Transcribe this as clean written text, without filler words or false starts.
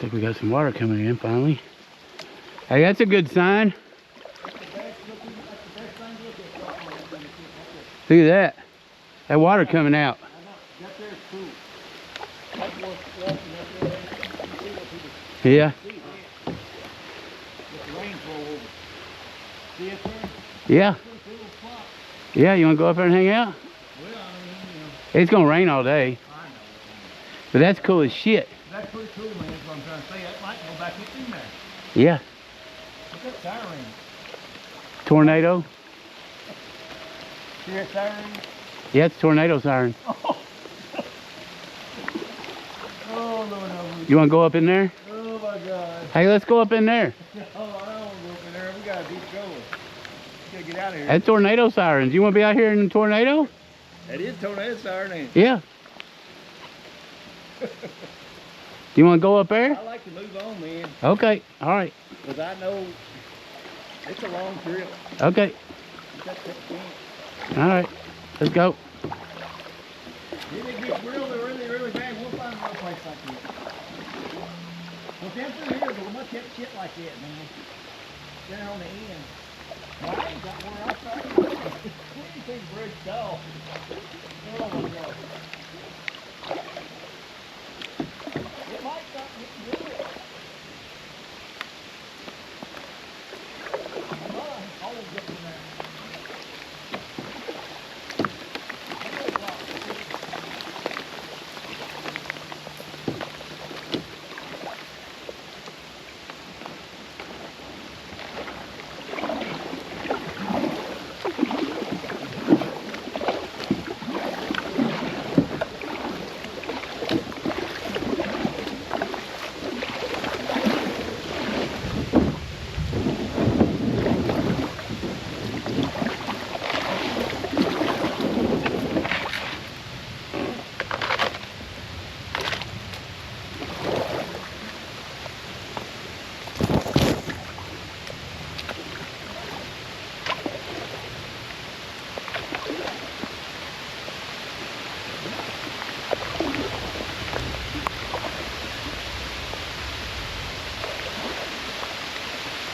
like we got some water coming in finally. Hey, that's a good sign. Look at that. That water coming out. Yeah. Yeah. Yeah, you want to go up there and hang out? It's going to rain all day. But that's cool as shit. That's pretty cool, man. That's what I'm trying to say. That might go back in there. Yeah. Look at that siren. Tornado? See that siren? Yeah, it's tornado siren. Oh, Lord, you want to go up in there? oh my God. Hey, let's go up in there. Oh, I don't want to go up in there. We got to keep going. We got to get out of here. That's tornado sirens. You want to be out here in the tornado? That is tornado siren, ain't it? Yeah. Do you want to go up there? I like to move on, man. Okay, all right. Because I know it's a long trip. Okay. All right, let's go. If it gets really bad, we'll find another place like this. Well, them through here, there's much shit like that, man. Down on the end. Well, I ain't got where I started. Anything bridged off.